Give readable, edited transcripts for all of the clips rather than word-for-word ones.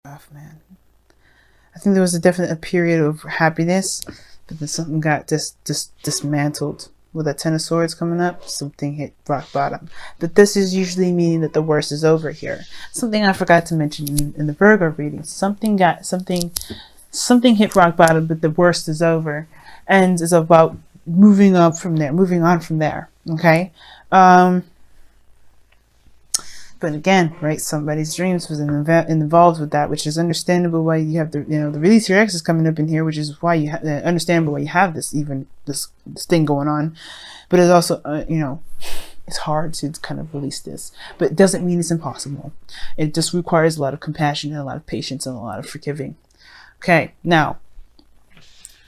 Rough, man. I think there was a period of happiness, but then something got dismantled. With that Ten of Swords coming up, something hit rock bottom. But this is usually meaning that the worst is over here. Something I forgot to mention in the Virgo reading. Something hit rock bottom, but the worst is over. And it's about moving on from there. Okay? But again, right, somebody's dreams was involved with that, which is understandable why you have the release your ex is coming up in here, which is why you understandable why you have this thing going on. But it's also it's hard to kind of release this, but it doesn't mean it's impossible. It just requires a lot of compassion and a lot of patience and a lot of forgiving. Okay, now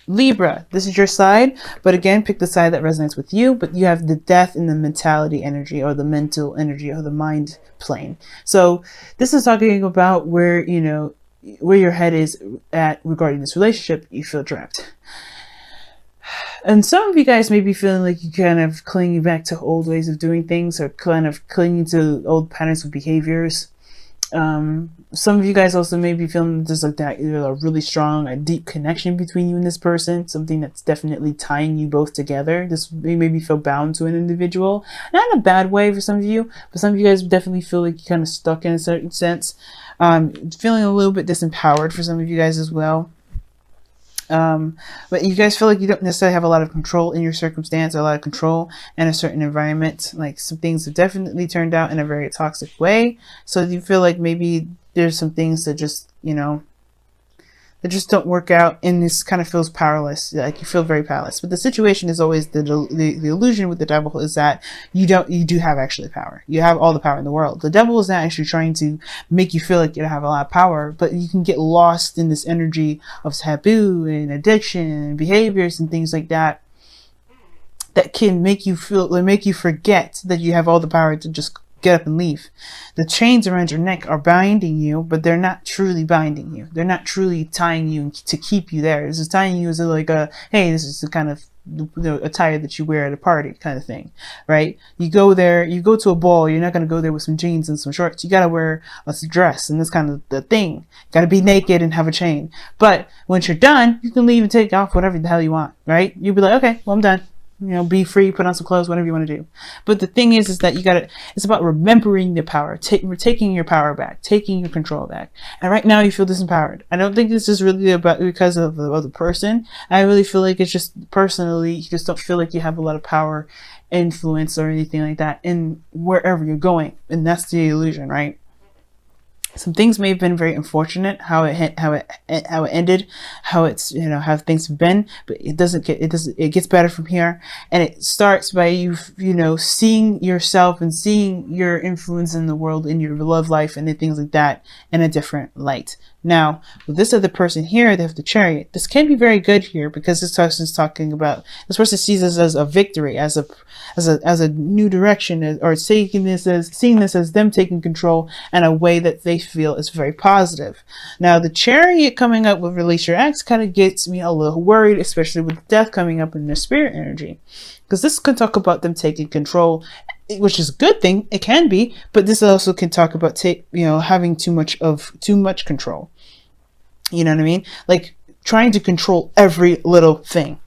Libra, this is your side, but again, pick the side that resonates with you. But you have the death in the mentality energy, or the mental energy, or the mind plane. So this is talking about where your head is at regarding this relationship. You feel trapped, and some of you guys may be feeling like you kind of clinging back to old ways of doing things, or kind of clinging to old patterns of behaviors. Some of you guys also may be feeling there's like that, a really strong, a deep connection between you and this person, something that's definitely tying you both together. This may maybe feel bound to an individual, not in a bad way for some of you, but some of you guys definitely feel like you're kind of stuck in a certain sense. Feeling a little bit disempowered for some of you guys as well. But you guys feel like you don't necessarily have a lot of control in your circumstance, or a lot of control in a certain environment. Like some things have definitely turned out in a very toxic way. So you feel like maybe there's some things that just, that just don't work out, and this kind of feels powerless. Like you feel very powerless. But the situation is always the illusion with the devil is that you do have actually power. You have all the power in the world. The devil is not actually trying to make you feel like you have a lot of power, but you can get lost in this energy of taboo and addiction and behaviors and things like that can make you forget that you have all the power to just get up and leave. The chains around your neck are binding you, but they're not truly binding you. They're not truly tying you to keep you there. This is tying you as hey, this is the kind of attire that you wear at a party kind of thing, right? You go there, you go to a ball, you're not going to go there with some jeans and some shorts. You got to wear a dress, and that's kind of the thing. Got to be naked and have a chain. But once you're done, you can leave and take off whatever the hell you want, right? You'll be like, okay, well, I'm done. Be free, put on some clothes, whatever you want to do. But the thing is that it's about remembering the power, taking your power back, taking your control back. And right now you feel disempowered. I don't think this is really about because of the other person. I really feel like it's just personally, you just don't feel like you have a lot of power, influence, or anything like that in wherever you're going. And that's the illusion, right? Some things may have been very unfortunate, how it ended, how things have been, but it gets better from here. And it starts by you seeing yourself and seeing your influence in the world, in your love life and things like that in a different light. Now, with this other person here, they have the Chariot. This can be very good here because this person is talking about, this person sees this as a victory, as a new direction, or seeing this as them taking control in a way that they feel is very positive. Now, the Chariot coming up with Release Your Ex kind of gets me a little worried, especially with death coming up in their spirit energy, because this can talk about them taking control, which is a good thing. It can be, but this also can talk about having too much control. You know what I mean? Like trying to control every little thing,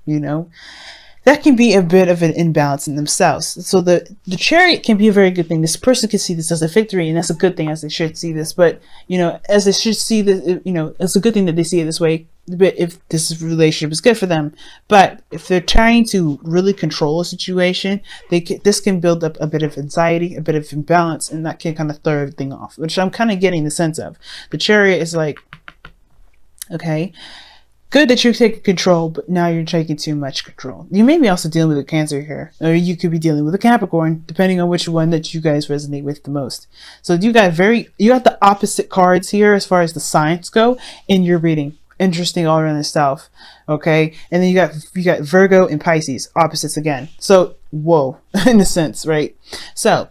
that can be a bit of an imbalance in themselves. So the Chariot can be a very good thing. This person can see this as a victory, and that's a good thing, as they should see this. But as they should see this, it's a good thing that they see it this way. But if this relationship is good for them, but if they're trying to really control a situation, this can build up a bit of anxiety, a bit of imbalance, and that can kind of throw everything off, which I'm kind of getting the sense of. The Chariot is like, okay, good that you're taking control, but now you're taking too much control. You may be also dealing with a Cancer here, or you could be dealing with a Capricorn, depending on which one that you guys resonate with the most. So you got the opposite cards here as far as the signs go in your reading. Interesting all around itself. Okay, and then you got Virgo and Pisces, opposites again. So whoa, in a sense, right? So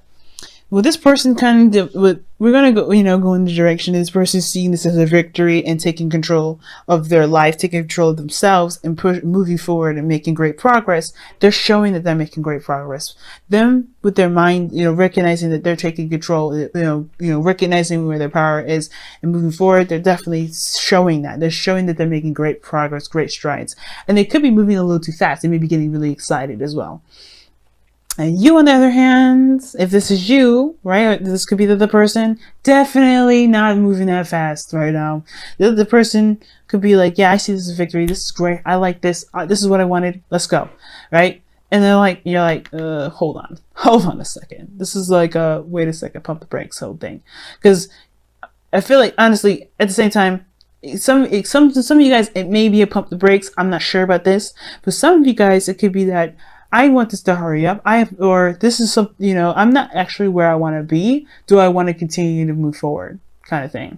Well, this person kind of, we're going to go, go in the direction of this person seeing this as a victory and taking control of their life, taking control of themselves and moving forward and making great progress. They're showing that they're making great progress. Them with their mind, recognizing that they're taking control, recognizing where their power is and moving forward. They're definitely showing that. They're showing that they're making great progress, great strides. And they could be moving a little too fast. They may be getting really excited as well. And you, on the other hand, if this is you, right, this could be the other person, definitely not moving that fast right now. The other person could be like, yeah, I see this as a victory. This is great. I like this. This is what I wanted. Let's go. Right? And then you're like, hold on a second. This is like, wait a second, pump the brakes whole thing. Because I feel like, honestly, at the same time, some of you guys, it may be a pump the brakes. I'm not sure about this. But some of you guys, it could be that I want this to hurry up. Or this is some, I'm not actually where I want to be. Do I want to continue to move forward? Kind of thing.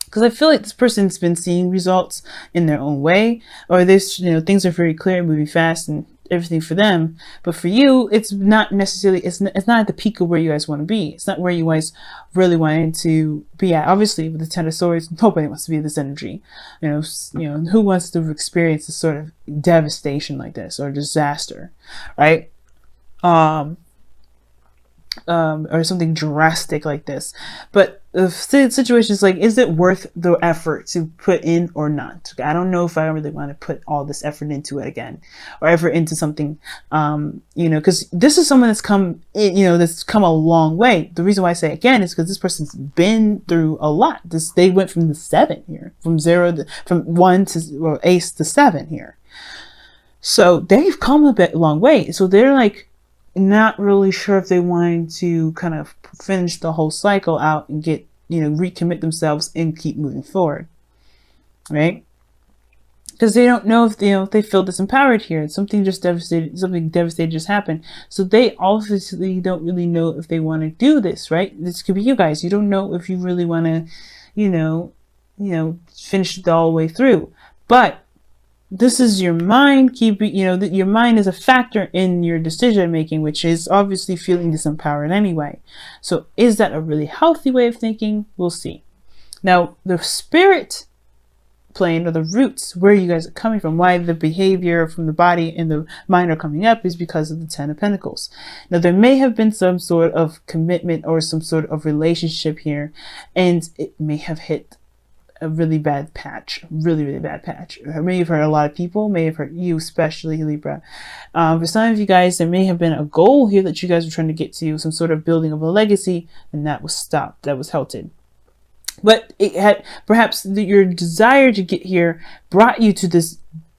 Because I feel like this person's been seeing results in their own way, or this, things are very clear, moving fast and everything for them. But for you, it's not necessarily, it's not at the peak of where you guys want to be. It's not where you guys really wanted to be at. Obviously, with the Ten of Swords, nobody wants to be in this energy. Who wants to experience this sort of devastation like this or disaster, right? Or something drastic like this. But the situation is like, is it worth the effort to put in or not? I don't know if I really want to put all this effort into it again, or effort into something, because this is someone that's come in, that's come a long way. The reason why I say again is because this person's been through a lot. They went from the 7 here, from 1 to ace to 7 here. So they've come a long way. So they're like, not really sure if they wanted to kind of finish the whole cycle out and get, recommit themselves and keep moving forward, right? Because they don't know if they feel disempowered here. Something devastating just happened. So they obviously don't really know if they want to do this, right? This could be you guys. You don't know if you really want to, finish it all the way through. But this is your mind keeping, your mind is a factor in your decision making, which is obviously feeling disempowered anyway. So is that a really healthy way of thinking? We'll see. Now, the spirit plane, or the roots where you guys are coming from, why the behavior from the body and the mind are coming up, is because of the 10 of Pentacles. Now, there may have been some sort of commitment or some sort of relationship here, and it may have hit a really bad patch, really bad patch. It may have hurt a lot of people, may have hurt you, especially Libra. For some of you guys, there may have been a goal here that you guys were trying to get to, some sort of building of a legacy, and that was stopped, that was halted. But it had, perhaps your desire to get here brought you to this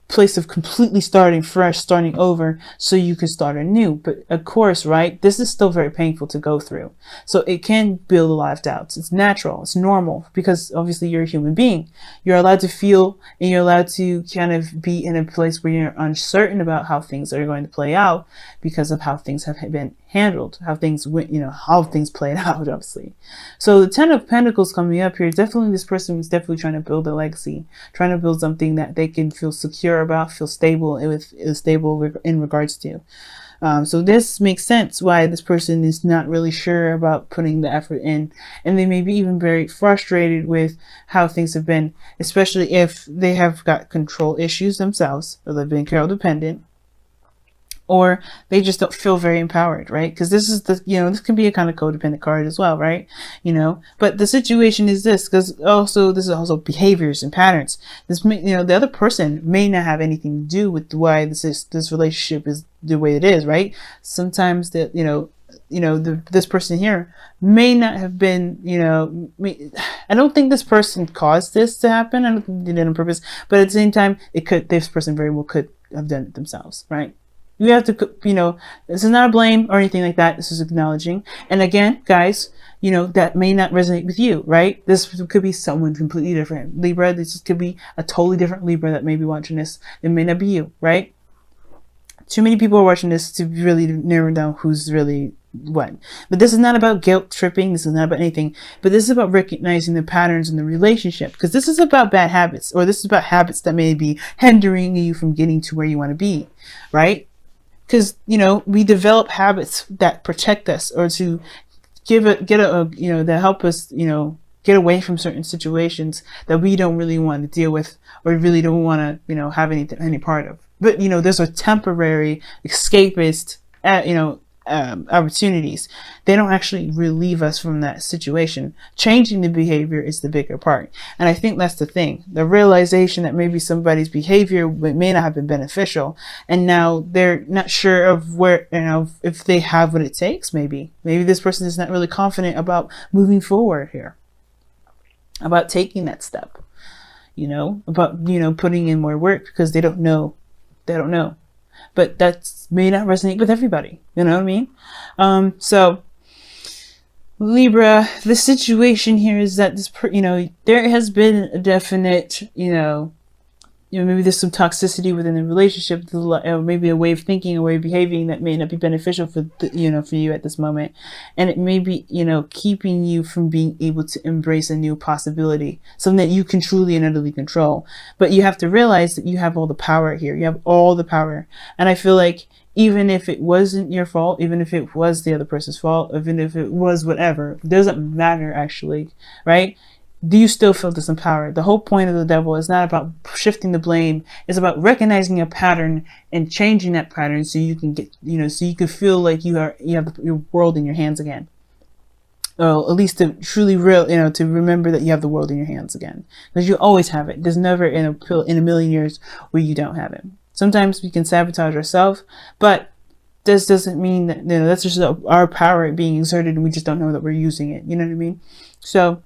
place of completely starting fresh, starting over, so you can start anew. But of course, right, this is still very painful to go through. So it can build a lot of doubts. It's natural, it's normal, because obviously you're a human being. You're allowed to feel, and you're allowed to kind of be in a place where you're uncertain about how things are going to play out because of how things have been handled, how things went, how things played out, obviously. So the 10 of Pentacles coming up here, definitely this person was definitely trying to build a legacy, trying to build something that they can feel secure about, feel stable in regards to. So this makes sense why this person is not really sure about putting the effort in, and they may be even very frustrated with how things have been, especially if they have got control issues themselves, or they've been codependent, or they just don't feel very empowered, right? Because this is the, this can be a kind of codependent card as well, right? But the situation is this, because this is also behaviors and patterns. This may, the other person may not have anything to do with why this relationship is the way it is, right? Sometimes that, this person here may not have been, I don't think this person caused this to happen. I don't think they did it on purpose, but at the same time, this person very well could have done it themselves, right? You have to, this is not a blame or anything like that. This is acknowledging. And again, guys, that may not resonate with you, right? This could be someone completely different. Libra, this could be a totally different Libra that may be watching this. It may not be you, right? Too many people are watching this to really narrow down who's really what. But this is not about guilt tripping. This is not about anything. But this is about recognizing the patterns in the relationship. Because this is about bad habits, or this is about habits that may be hindering you from getting to where you want to be, right? because, you know, we develop habits that protect us, or to that help us, you know, get away from certain situations that we don't really want to deal with, or really don't want to, you know, have any part of. But, you know, there's a temporary escapist, opportunities. They don't actually relieve us from that situation. Changing the behavior is the bigger part. And I think that's the thing. The realization that maybe somebody's behavior may not have been beneficial, and now they're not sure of where, you know, if they have what it takes. Maybe this person is not really confident about moving forward here, about taking that step, you know, about, you know, putting in more work, because they don't know. But that may not resonate with everybody. You know what I mean? So Libra, the situation here is that there has been a definite, maybe there's some toxicity within the relationship, maybe a way of thinking, a way of behaving that may not be beneficial for you at this moment. And it may be, keeping you from being able to embrace a new possibility, something that you can truly and utterly control. But you have to realize that you have all the power here. You have all the power. And I feel like even if it wasn't your fault, even if it was the other person's fault, even if it was whatever, it doesn't matter actually, right? Do you still feel disempowered? The whole point of the devil is not about shifting the blame. It's about recognizing a pattern and changing that pattern so you can get, so you can feel like you have your world in your hands again. Well, at least to truly to remember that you have the world in your hands again, because you always have it. There's never in a million years where you don't have it. Sometimes we can sabotage ourselves, but this doesn't mean that, that's just our power being exerted and we just don't know that we're using it. You know what I mean? So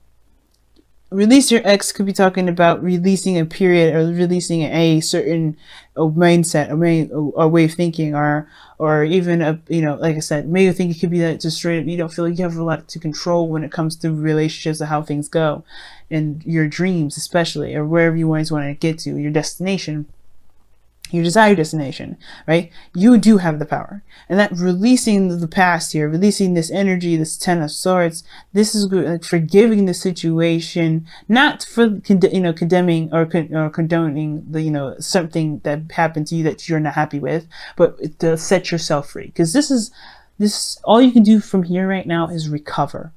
release your ex could be talking about releasing a period, or releasing a certain mindset, a way of thinking, or even like I said, maybe you think it could be that just straight up you don't feel like you have a lot to control when it comes to relationships, or how things go, and your dreams especially, or wherever you always want to get to, your destination, your desired destination, right? You do have the power. And that releasing the past here, releasing this energy, this 10 of Swords, this is good, like forgiving the situation, not for condemning or condoning the something that happened to you that you're not happy with, but to set yourself free. Because this all you can do from here right now is recover.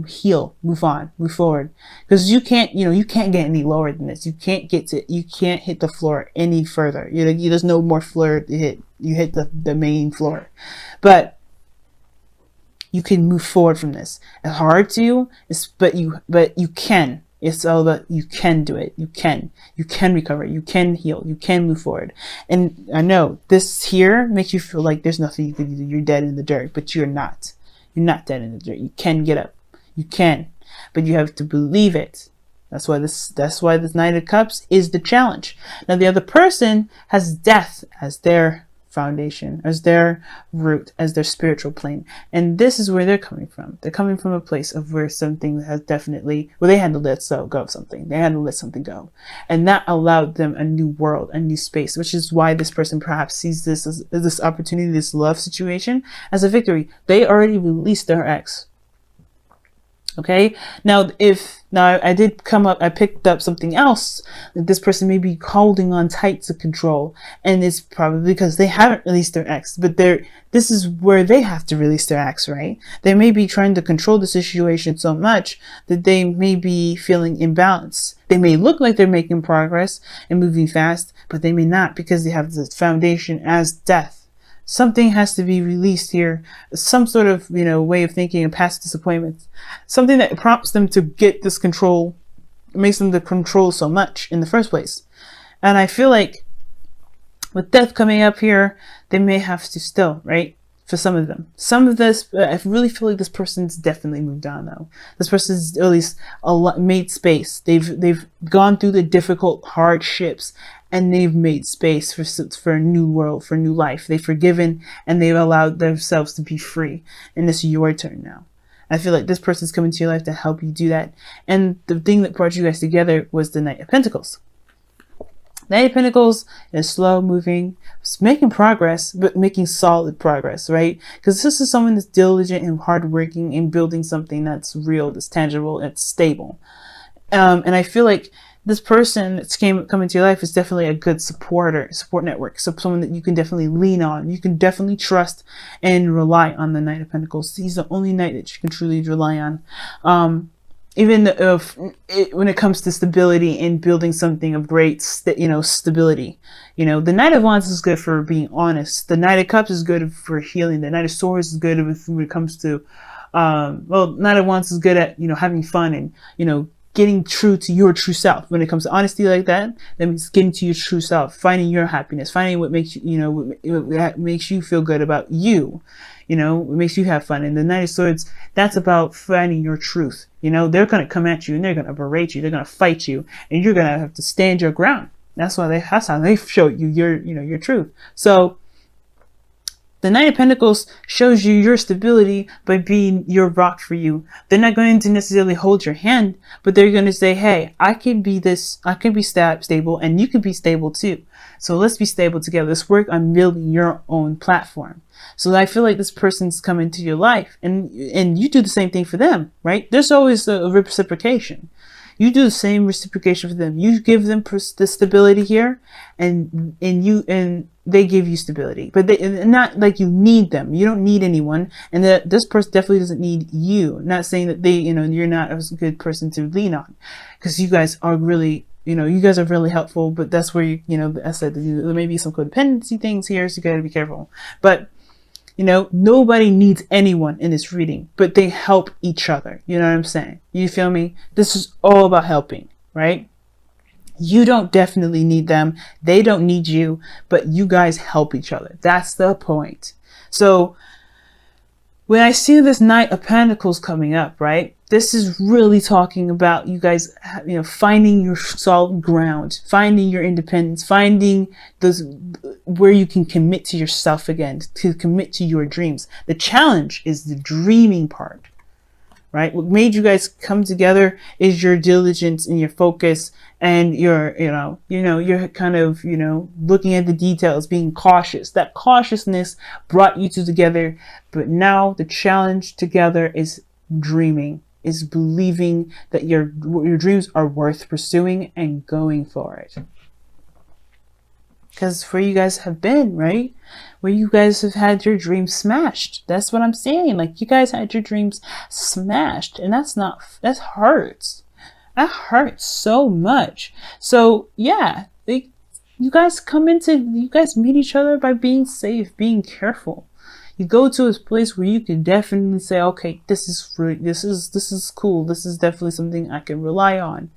Heal, move on, move forward, because you can't get any lower than this. You can't hit the floor any further. There's no more floor to hit. You hit the main floor, but you can move forward from this. It's hard to, but you can. It's all about, you can do it. You can recover. You can heal. You can move forward. And I know this here makes you feel like there's nothing you can do. You're dead in the dirt, but you're not. You're not dead in the dirt. You can get up. You can, but you have to believe it. That's why this Knight of Cups is the challenge. Now the other person has death as their foundation, as their root, as their spiritual plane, and this is where they're coming from. They're coming from a place of where something has definitely, they had to let go of something. They had to let something go, and that allowed them a new world, a new space, which is why this person perhaps sees this as this opportunity, this love situation, as a victory. They already released their ex. Okay, now I picked up something else that this person may be holding on tight to control, and it's probably because they haven't released their ex, but this is where they have to release their ex, right? They may be trying to control the situation so much that they may be feeling imbalanced. They may look like they're making progress and moving fast, but they may not, because they have the foundation as death. Something has to be released here, some sort of, way of thinking, and past disappointments, something that prompts them to get this control, makes them to control so much in the first place. And I feel like with death coming up here, they may have to still, right? For some of them, I really feel like this person's definitely moved on though. This person's at least made space. They've gone through the difficult hardships, and they've made space for a new world, for a new life. They've forgiven, and they've allowed themselves to be free. And it's your turn now. I feel like this person's coming to your life to help you do that. And the thing that brought you guys together was the Knight of Pentacles. Knight of Pentacles is slow moving, it's making progress, but making solid progress, right? Because this is someone that's diligent and hardworking in building something that's real, that's tangible, that's stable. And I feel like this person that's come into your life is definitely a good support network. So someone that you can definitely lean on. You can definitely trust and rely on the Knight of Pentacles. He's the only knight that you can truly rely on. Even if when it comes to stability and building something of great, stability, the Knight of Wands is good for being honest. The Knight of Cups is good for healing. The Knight of Swords is good when it comes to, Knight of Wands is good at, having fun and, getting true to your true self. When it comes to honesty like that means getting to your true self, finding your happiness, finding what makes you, what makes you feel good about you, what makes you have fun. And the Knight of Swords, that's about finding your truth. They're going to come at you and they're going to berate you. They're going to fight you and you're going to have to stand your ground. That's how they show you your truth. So the Knight of Pentacles shows you your stability by being your rock for you. They're not going to necessarily hold your hand, but they're going to say, hey, I can be stable and you can be stable too. So let's be stable together. Let's work on building your own platform. So I feel like this person's come into your life and you do the same thing for them, right? There's always a reciprocation. You do the same reciprocation for them. You give them the stability here and they give you stability, but not like you need them. You don't need anyone. And that this person definitely doesn't need you. Not saying that you're not a good person to lean on, because you guys are really, you guys are really helpful, but that's where I said there may be some codependency things here. So you got to be careful, but nobody needs anyone in this reading, but they help each other. You know what I'm saying? You feel me? This is all about helping, right? You don't definitely need them. They don't need you, but you guys help each other. That's the point. So when I see this Knight of Pentacles coming up, right? This is really talking about you guys, finding your solid ground, finding your independence, finding those where you can commit to yourself again, to commit to your dreams. The challenge is the dreaming part, right? What made you guys come together is your diligence and your focus and your, you're kind of, looking at the details, being cautious. That cautiousness brought you two together. But now the challenge together is dreaming, is believing that your dreams are worth pursuing and going for it. Because where you guys have been, right? Where you guys have had your dreams smashed. That's what I'm saying. Like, you guys had your dreams smashed. And that hurts. That hurts so much. So, yeah. You guys meet each other by being safe, being careful. You go to a place where you can definitely say, okay, this is cool. This is definitely something I can rely on.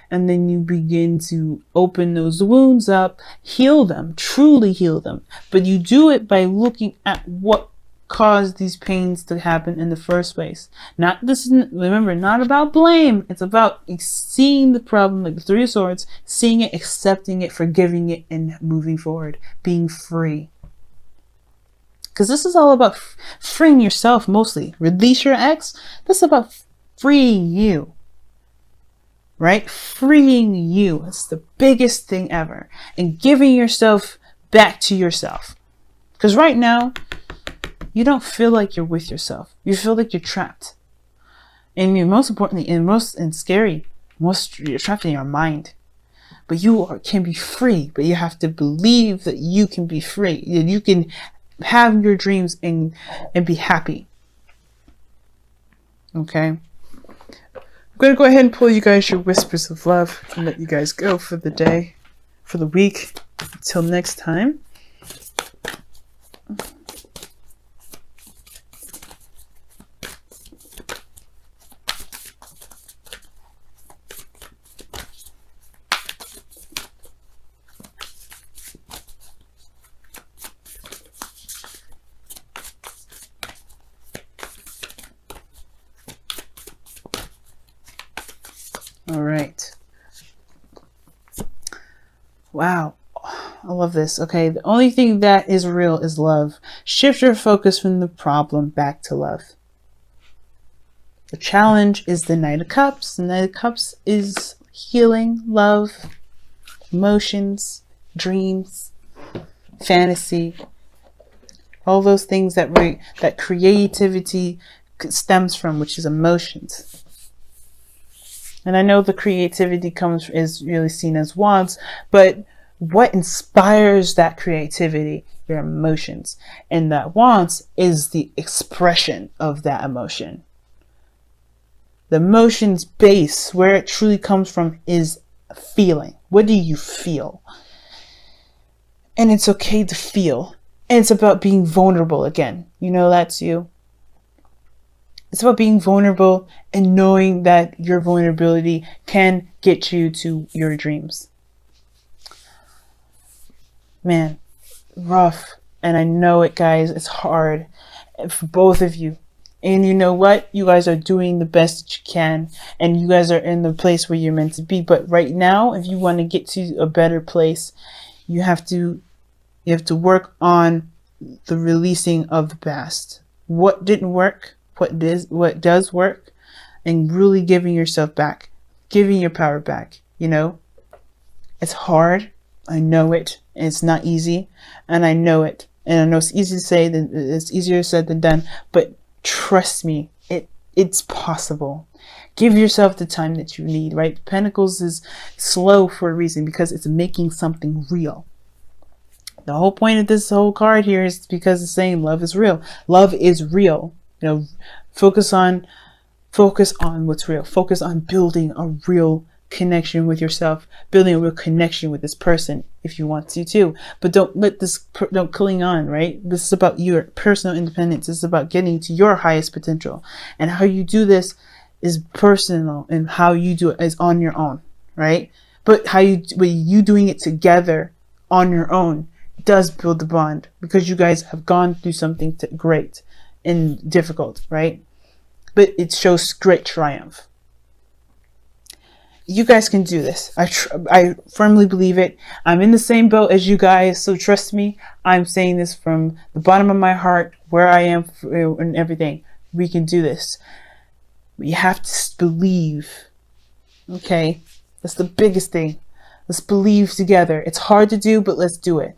And then you begin to open those wounds up, heal them, truly heal them. But you do it by looking at what caused these pains to happen in the first place. Remember, not about blame. It's about seeing the problem, like the Three of Swords, seeing it, accepting it, forgiving it, and moving forward, being free. Because this is all about freeing yourself mostly. Release your ex. This is about freeing you. Right? Freeing you. It's the biggest thing ever. And giving yourself back to yourself. Because right now, you don't feel like you're with yourself. You feel like you're trapped. And most importantly, you're trapped in your mind. But you can be free. But you have to believe that you can be free. That you can have your dreams and be happy. Okay? I'm going to go ahead and pull you guys your whispers of love and let you guys go for the day, for the week. Until next time. All right. Wow. I love this. Okay. The only thing that is real is love. Shift your focus from the problem back to love. The challenge is the Knight of Cups. The Knight of Cups is healing, love, emotions, dreams, fantasy, all those things that creativity stems from, which is emotions. And I know the creativity is really seen as wands, but what inspires that creativity? Your emotions. And that wands is the expression of that emotion. The emotions base, where it truly comes from, is feeling. What do you feel? And it's okay to feel. And it's about being vulnerable again. You know, that's you. It's about being vulnerable and knowing that your vulnerability can get you to your dreams. Man, rough. And I know it, guys. It's hard for both of you. And you know what? You guys are doing the best that you can. And you guys are in the place where you're meant to be. But right now, if you want to get to a better place, you have to work on the releasing of the past. What didn't work, what does work, and really giving yourself back, giving your power back. You know, it's hard. I know it. It's not easy, and I know it. And I know it's easy to say, it's easier said than done. But trust me, it's possible. Give yourself the time that you need. Right? Pentacles is slow for a reason, because it's making something real. The whole point of this whole card here is because it's saying love is real. Love is real. You know, focus on what's real. Focus on building a real connection with yourself, building a real connection with this person if you want to too. But don't cling on, right? This is about your personal independence. This is about getting to your highest potential. And how you do this is personal, and how you do it is on your own, right? But you doing it together on your own does build the bond, because you guys have gone through something great and difficult, right? But it shows great triumph. You guys can do this. I firmly believe it. I'm in the same boat as you guys, so trust me. I'm saying this from the bottom of my heart, where I am and everything. We can do this. You have to believe. Okay? That's the biggest thing. Let's believe together. It's hard to do, but let's do it.